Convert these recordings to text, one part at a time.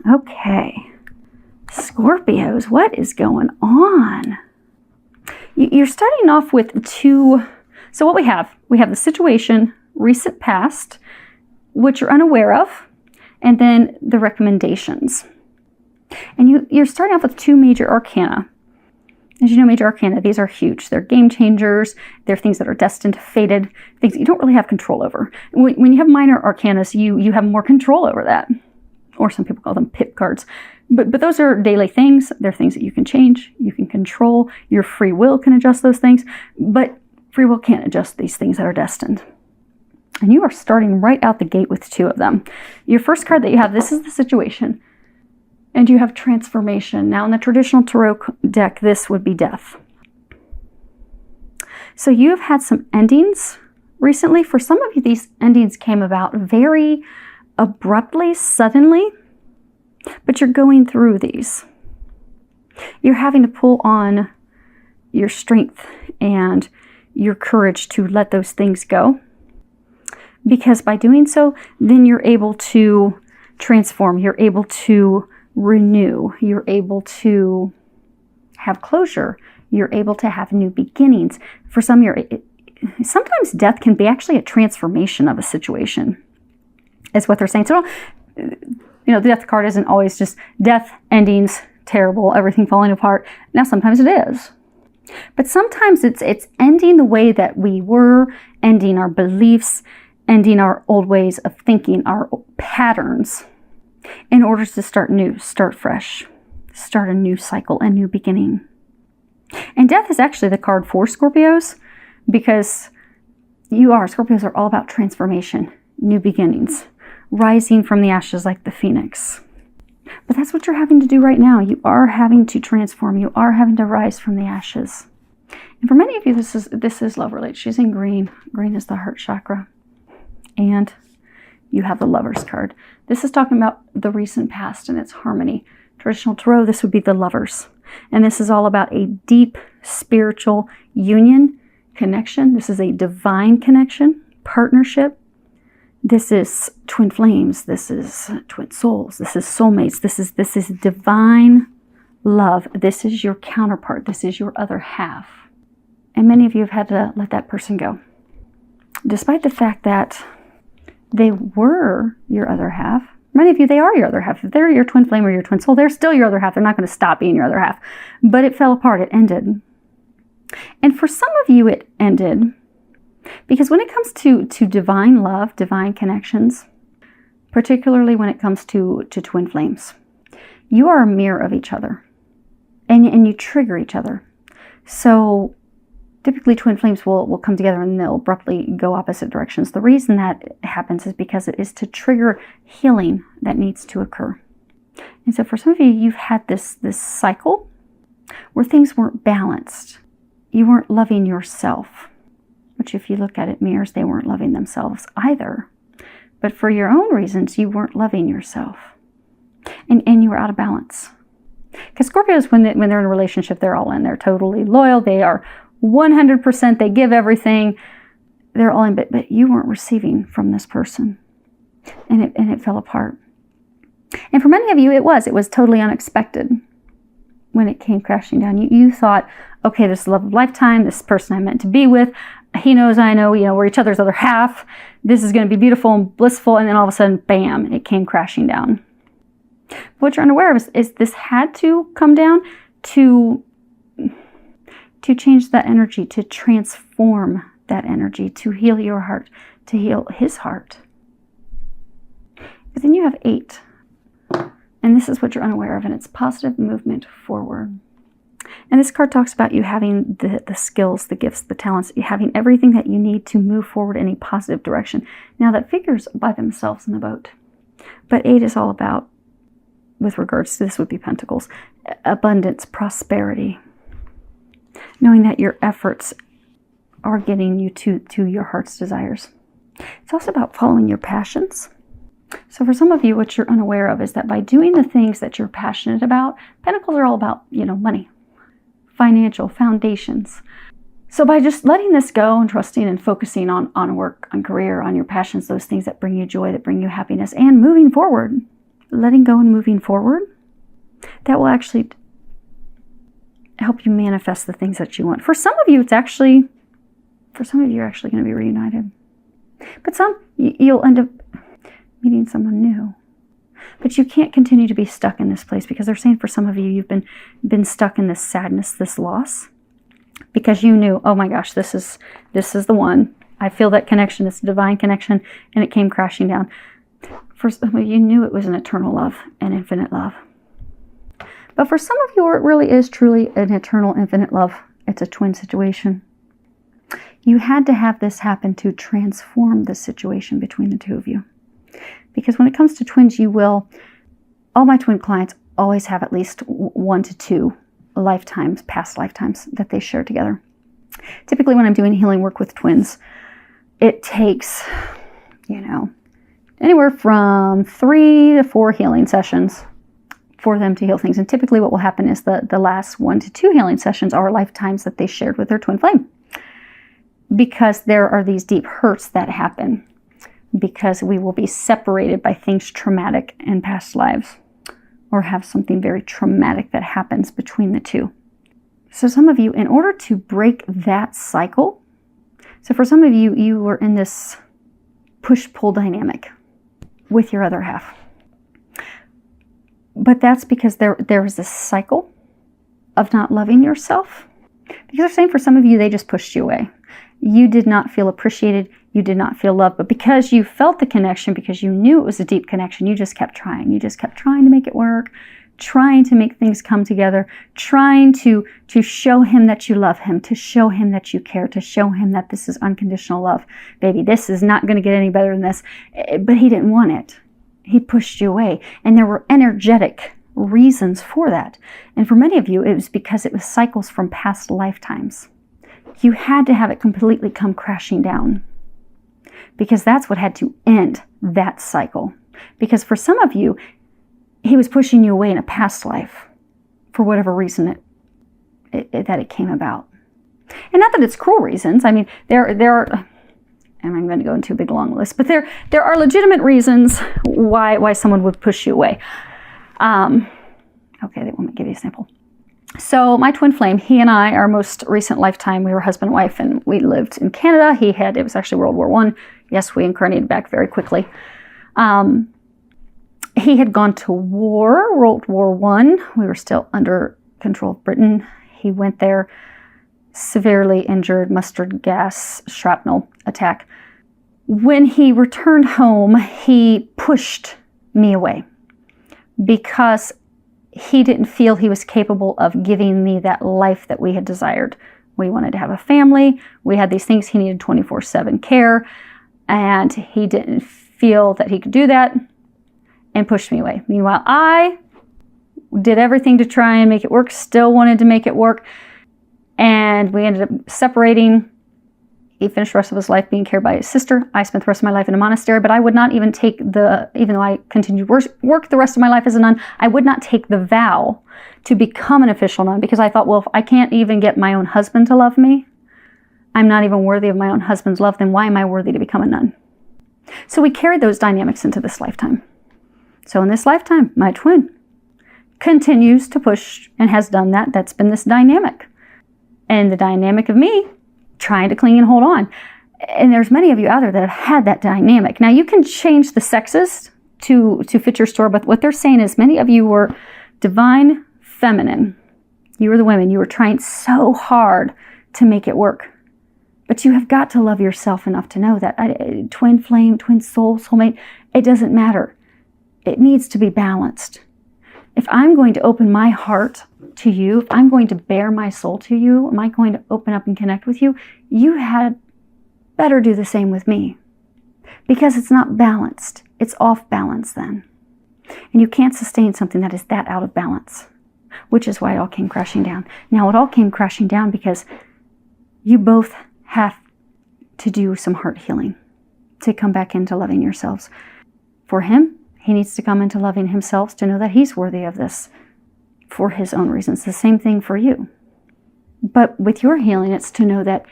Okay. Scorpios, what is going on? You're starting off with two. So what we have the situation, recent past, which you're unaware of, and then the recommendations. And you're starting off with two major arcana. As you know, major arcana, these are huge. They're game changers. They're things that are destined, fated, things that you don't really have control over. When you have minor arcanas, you have more control over that. Or some people call them pip cards. But those are daily things. They're things that you can change, you can control. Your free will can adjust those things. But free will can't adjust these things that are destined. And you are starting right out the gate with two of them. Your first card that you have, this is the situation. And you have transformation. Now in the traditional tarot deck, this would be death. So you have had some endings recently. For some of you, these endings came about very abruptly, suddenly, but you're going through these. You're having to pull on your strength and your courage to let those things go. Because by doing so, then you're able to transform. You're able to renew. You're able to have closure. You're able to have new beginnings. For some, sometimes death can be actually a transformation of a situation, is what they're saying. So, the death card isn't always just death, endings, terrible, everything falling apart. Now, sometimes it is. But sometimes it's ending the way that we were, ending our beliefs, ending our old ways of thinking, our patterns, in order to start new, start fresh, start a new cycle, a new beginning. And death is actually the card for Scorpios, because Scorpios are all about transformation, new beginnings, rising from the ashes like the phoenix. But that's what you're having to do right now. You are having to transform. You are having to rise from the ashes. And for many of you, this is love related. She's in green. Green is the heart chakra. And you have the Lovers card. This is talking about the recent past and its harmony. Traditional tarot, this would be the Lovers. And this is all about a deep spiritual union, connection. This is a divine connection, partnership. This is twin flames. This is twin souls. This is soulmates. This is divine love. This is your counterpart. This is your other half. And many of you have had to let that person go. Despite the fact that they were your other half. Many of you, they are your other half. If they're your twin flame or your twin soul, they're still your other half. They're not going to stop being your other half. But it fell apart. It ended. And for some of you, it ended because when it comes to divine love, divine connections, particularly when it comes to twin flames, you are a mirror of each other. And you trigger each other. So typically twin flames will come together and they'll abruptly go opposite directions. The reason that happens is because it is to trigger healing that needs to occur. And so for some of you, you've had this cycle where things weren't balanced. You weren't loving yourself, which if you look at it mirrors, they weren't loving themselves either. But for your own reasons, you weren't loving yourself. And you were out of balance. Because Scorpios, when they're in a relationship, they're all in. They're totally loyal. They are 100%, they give everything, they're all in, but you weren't receiving from this person, and it fell apart. And for many of you, it was totally unexpected when it came crashing down. You thought, okay, this is the love of lifetime, this person I'm meant to be with, he knows, I know, we're each other's other half, this is going to be beautiful and blissful, and then all of a sudden, bam, it came crashing down. What you're unaware of is this had to come down to change that energy, to transform that energy, to heal your heart, to heal his heart. But then you have 8. And this is what you're unaware of, and it's positive movement forward. And this card talks about you having the skills, the gifts, the talents, you having everything that you need to move forward in a positive direction. Now that figures by themselves in the boat. But 8 is all about, with regards to this would be Pentacles, abundance, prosperity. Knowing that your efforts are getting you to your heart's desires. It's also about following your passions. So for some of you, what you're unaware of is that by doing the things that you're passionate about, Pentacles are all about, money, financial foundations. So by just letting this go and trusting and focusing on work, on career, on your passions, those things that bring you joy, that bring you happiness, and moving forward, letting go and moving forward, that will actually help you manifest the things that you want. For some of you, you're actually going to be reunited. But some, you'll end up meeting someone new. But you can't continue to be stuck in this place, because they're saying for some of you, you've been stuck in this sadness, this loss, because you knew, oh my gosh, this is the one. I feel that connection, it's a divine connection, and it came crashing down. For some of you, you knew it was an eternal love, an infinite love. But for some of you, it really is truly an eternal, infinite love. It's a twin situation. You had to have this happen to transform the situation between the two of you. Because when it comes to twins, all my twin clients always have at least 1 to 2 lifetimes, past lifetimes that they share together. Typically when I'm doing healing work with twins, it takes, anywhere from 3 to 4 healing sessions for them to heal things. And typically what will happen is the last 1 to 2 healing sessions are lifetimes that they shared with their twin flame. Because there are these deep hurts that happen, because we will be separated by things traumatic in past lives, or have something very traumatic that happens between the two. So some of you, in order to break that cycle, so for some of you, you were in this push-pull dynamic with your other half. But that's because there is this cycle of not loving yourself. Because they're saying for some of you, they just pushed you away. You did not feel appreciated. You did not feel loved. But because you felt the connection, because you knew it was a deep connection, you just kept trying. You just kept trying to make it work, trying to make things come together, trying to show him that you love him, to show him that you care, to show him that this is unconditional love. Baby, this is not going to get any better than this. But he didn't want it. He pushed you away. And there were energetic reasons for that. And for many of you, it was because it was cycles from past lifetimes. You had to have it completely come crashing down, because that's what had to end that cycle. Because for some of you, he was pushing you away in a past life for whatever reason that it came about. And not that it's cruel reasons. I mean, there are, and I'm going to go into a big long list, but there are legitimate reasons why someone would push you away. Okay, let me give you an example. So my twin flame, he and I, our most recent lifetime, we were husband and wife, and we lived in Canada. It was actually World War I. Yes, we incarnated back very quickly. He had gone to war, World War I. We were still under control of Britain. He went there, severely injured, mustard gas, shrapnel attack. When he returned home, he pushed me away because he didn't feel he was capable of giving me that life that we had desired. We wanted to have a family. We had these things. He needed 24/7 care, and he didn't feel that he could do that and pushed me away. Meanwhile, I did everything to try and make it work, still wanted to make it work, and we ended up separating. He finished the rest of his life being cared by his sister. I spent the rest of my life in a monastery, but I would not even take even though I continued work the rest of my life as a nun, I would not take the vow to become an official nun, because I thought, well, if I can't even get my own husband to love me, I'm not even worthy of my own husband's love, then why am I worthy to become a nun? So we carried those dynamics into this lifetime. So in this lifetime, my twin continues to push and has done that. That's been this dynamic. And the dynamic of me trying to cling and hold on. And there's many of you out there that have had that dynamic. Now you can change the sexes to fit your story, but what they're saying is many of you were divine feminine. You were the women. You were trying so hard to make it work. But you have got to love yourself enough to know that twin flame, twin soul, soulmate, it doesn't matter. It needs to be balanced. If I'm going to open my heart to you, if I'm going to bare my soul to you, am I going to open up and connect with you? You had better do the same with me, because it's not balanced. It's off balance then. And you can't sustain something that is that out of balance, which is why it all came crashing down. Now, it all came crashing down because you both have to do some heart healing to come back into loving yourselves. For him, he needs to come into loving himself to know that he's worthy of this for his own reasons. The same thing for you. But with your healing, it's to know that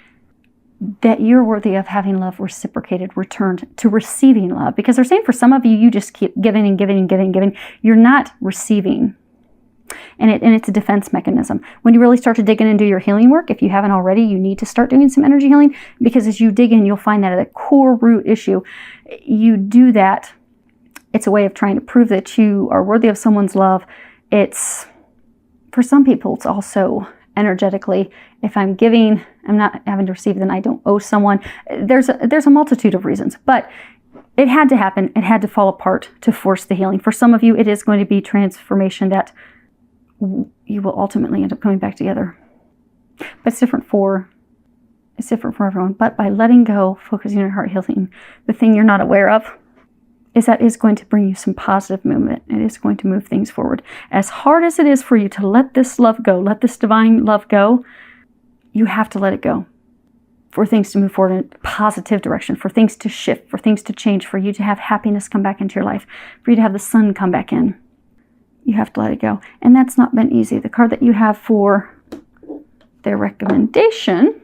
that you're worthy of having love reciprocated, returned, to receiving love. Because they're saying for some of you, you just keep giving and giving and giving and giving. You're not receiving. And it's a defense mechanism. When you really start to dig in and do your healing work, if you haven't already, you need to start doing some energy healing, because as you dig in, you'll find that at a core root issue, you do that. It's a way of trying to prove that you are worthy of someone's love. It's, for some people, it's also energetically, if I'm giving, I'm not having to receive, then I don't owe someone. There's a multitude of reasons, but it had to happen. It had to fall apart to force the healing. For some of you, it is going to be transformation that you will ultimately end up coming back together. But it's different for everyone. But by letting go, focusing on your heart healing, the thing you're not aware of is that is going to bring you some positive movement. It is going to move things forward. As hard as it is for you to let this love go, let this divine love go, you have to let it go for things to move forward in a positive direction, for things to shift, for things to change, for you to have happiness come back into your life, for you to have the sun come back in. You have to let it go. And that's not been easy. The card that you have for their recommendation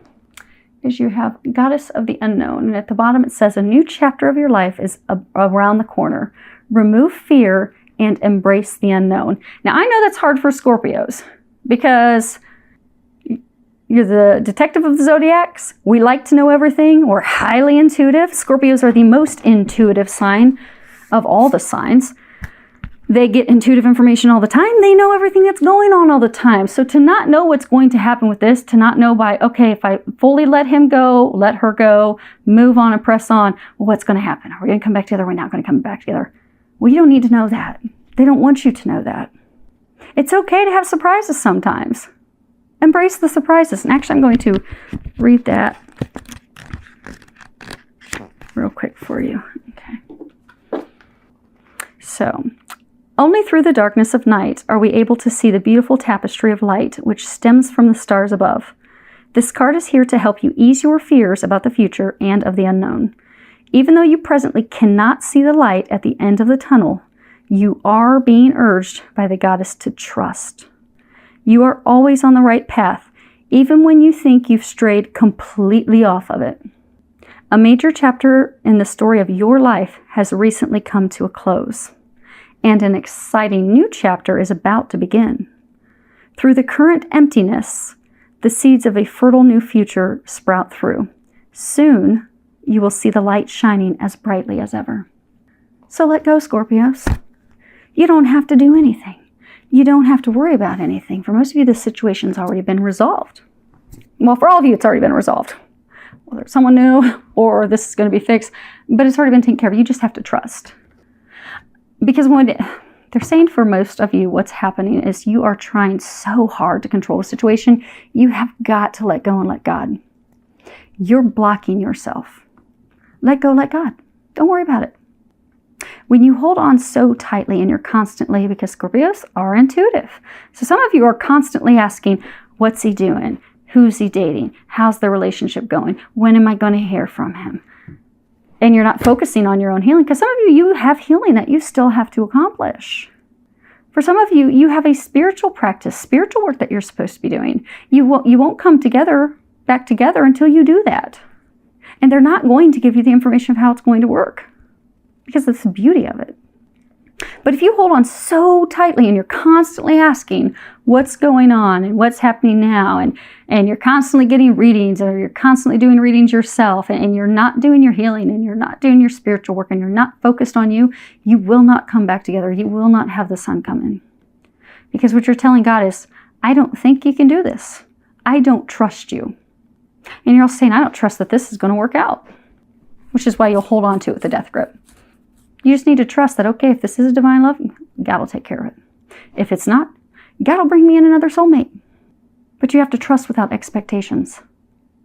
is you have Goddess of the Unknown. And at the bottom it says, a new chapter of your life is around the corner. Remove fear and embrace the unknown. Now, I know that's hard for Scorpios because you're the detective of the zodiacs. We like to know everything. We're highly intuitive. Scorpios are the most intuitive sign of all the signs. They get intuitive information all the time. They know everything that's going on all the time. So to not know what's going to happen with this, to not know by, okay, if I fully let him go, let her go, move on and press on, well, what's going to happen? Are we going to come back together? We're not going to come back together. Well, you don't need to know that. They don't want you to know that. It's okay to have surprises sometimes. Embrace the surprises. And actually, I'm going to read that real quick for you. Okay. So, only through the darkness of night are we able to see the beautiful tapestry of light which stems from the stars above. This card is here to help you ease your fears about the future and of the unknown. Even though you presently cannot see the light at the end of the tunnel, you are being urged by the goddess to trust. You are always on the right path, even when you think you've strayed completely off of it. A major chapter in the story of your life has recently come to a close, and an exciting new chapter is about to begin. Through the current emptiness, the seeds of a fertile new future sprout through. Soon, you will see the light shining as brightly as ever. So let go, Scorpios. You don't have to do anything. You don't have to worry about anything. For most of you, this situation's already been resolved. Well, for all of you, it's already been resolved. Whether it's someone new or this is going to be fixed, but it's already been taken care of. You just have to trust. Because when they're saying for most of you, what's happening is you are trying so hard to control the situation. You have got to let go and let God. You're blocking yourself. Let go, let God. Don't worry about it. When you hold on so tightly and you're constantly, because Scorpios are intuitive. So some of you are constantly asking, what's he doing? Who's he dating? How's the relationship going? When am I going to hear from him? And you're not focusing on your own healing, because some of you have healing that you still have to accomplish. For some of you, you have a spiritual practice, spiritual work that you're supposed to be doing. You won't come back together until you do that. And they're not going to give you the information of how it's going to work, because that's the beauty of it. But if you hold on so tightly and you're constantly asking what's going on and what's happening now, and you're constantly getting readings, or you're constantly doing readings yourself, and you're not doing your healing, and you're not doing your spiritual work, and you're not focused on you, you will not come back together. You will not have the sun come in. Because what you're telling God is, I don't think you can do this. I don't trust you. And you're also saying, I don't trust that this is going to work out. Which is why you'll hold on to it with a death grip. You just need to trust that, okay, if this is a divine love, God will take care of it. If it's not, God will bring me in another soulmate. But you have to trust without expectations.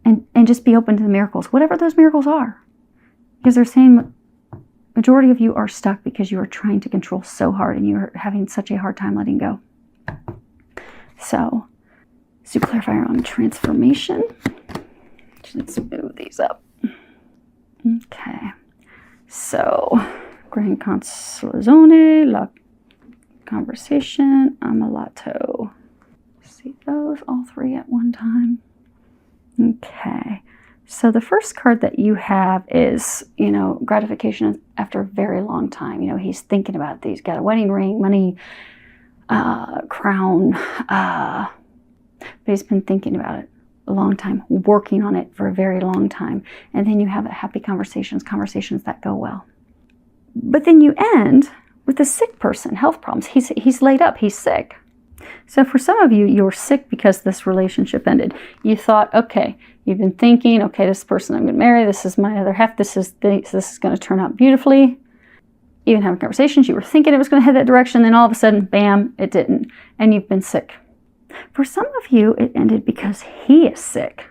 And just be open to the miracles, whatever those miracles are. Because they're saying majority of you are stuck because you are trying to control so hard and you're having such a hard time letting go. So, super clarifier on transformation. Let's move these up. Okay. So, Grand Consultation, La Conversation, Amalato. See those all three at one time. Okay. So the first card that you have is, gratification after a very long time. He's thinking about it. He's got a wedding ring, money, crown, but he's been thinking about it a long time, working on it for a very long time. And then you have happy conversations that go well. But then you end with a sick person, health problems. He's laid up, he's sick. So for some of you, you're sick because this relationship ended. You thought, okay, you've been thinking, okay, this person I'm going to marry, this is my other half, this is going to turn out beautifully. Even having conversations, you were thinking it was going to head that direction, then all of a sudden, bam, it didn't. And you've been sick. For some of you, it ended because he is sick.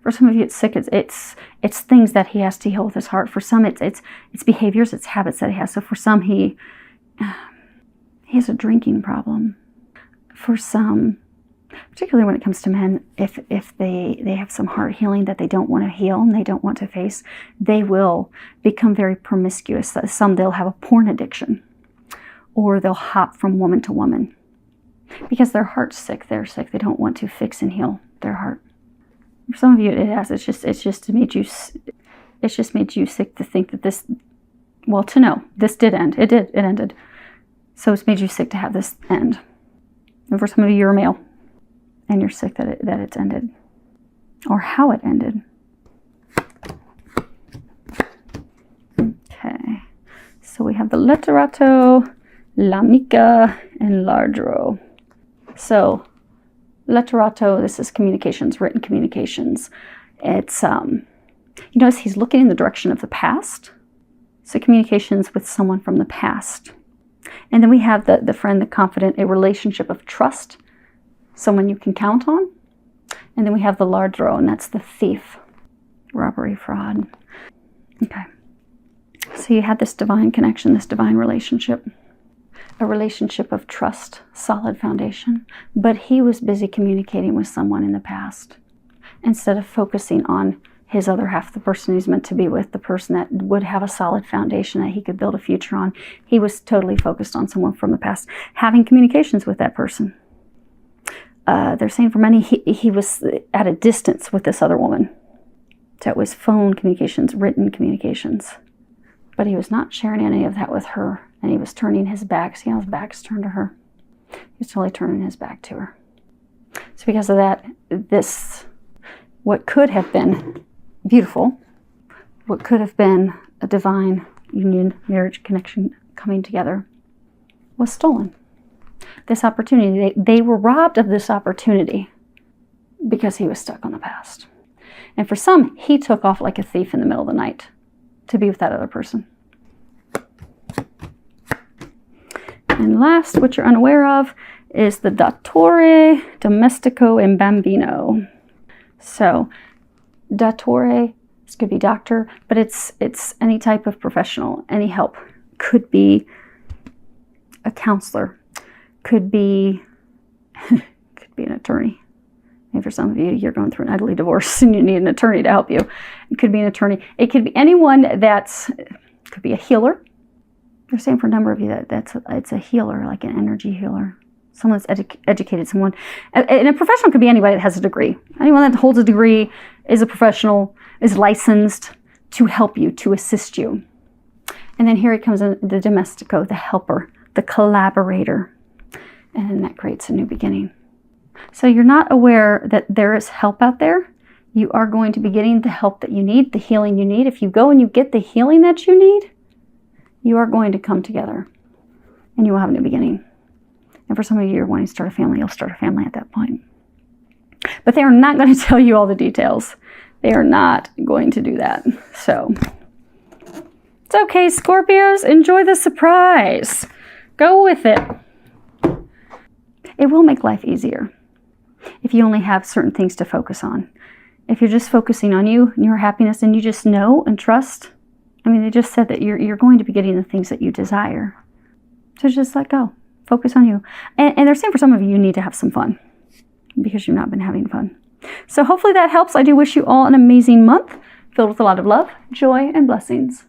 For some of you, it's sick. It's things that he has to heal with his heart. For some, it's behaviors, it's habits that he has. So for some, he has a drinking problem. For some, particularly when it comes to men, if they have some heart healing that they don't want to heal and they don't want to face, they will become very promiscuous. Some, they'll have a porn addiction, or they'll hop from woman to woman because their heart's sick. They're sick. They don't want to fix and heal their heart. For some of you, it has. It's just made you sick to think that this. Well, to know this did end. It did. It ended. So it's made you sick to have this end. And for some of you, you're a male, and you're sick that it's ended, or how it ended. Okay, so we have the letterato, l'amica, and l'ardro. So letterato, this is communications, written communications. It's you notice he's looking in the direction of the past. So communications with someone from the past. And then we have the friend, the confidant, a relationship of trust, someone you can count on. And then we have the ladro, and that's the thief, robbery, fraud. Okay. So you had this divine connection, this divine relationship, a relationship of trust, solid foundation. But he was busy communicating with someone in the past instead of focusing on his other half, the person he's meant to be with, the person that would have a solid foundation that he could build a future on. He was totally focused on someone from the past, having communications with that person. They're saying for many, he was at a distance with this other woman. So it was phone communications, written communications. But he was not sharing any of that with her, and he was turning his back. See how his back's turned to her? He was totally turning his back to her. So because of that, what could have been beautiful, what could have been a divine union, marriage, connection coming together, was stolen. This opportunity, they were robbed of this opportunity because he was stuck on the past. And for some, he took off like a thief in the middle of the night to be with that other person. And last, what you're unaware of, is the Dottore, Domestico, and Bambino. So, Dottore, this could be doctor, but it's any type of professional, any help. Could be a counselor, could be an attorney. Maybe for some of you, you're going through an ugly divorce and you need an attorney to help you. It could be an attorney. It could be anyone could be a healer. They're saying for a number of you it's a healer, like an energy healer. Someone that's educated, someone. And a professional could be anybody that has a degree. Anyone that holds a degree is a professional, is licensed to help you, to assist you. And then here it comes in the domestico, the helper, the collaborator. And then that creates a new beginning. So you're not aware that there is help out there. You are going to be getting the help that you need, the healing you need. If you go and you get the healing that you need, you are going to come together and you will have a new beginning. And for some of you, you're wanting to start a family, you'll start a family at that point. But they are not going to tell you all the details. They are not going to do that. So it's okay, Scorpios. Enjoy the surprise. Go with it. It will make life easier if you only have certain things to focus on. If you're just focusing on you and your happiness and you just know and trust, they just said that you're going to be getting the things that you desire. So just let go. Focus on you. And they're saying for some of you, you need to have some fun because you've not been having fun. So hopefully that helps. I do wish you all an amazing month filled with a lot of love, joy, and blessings.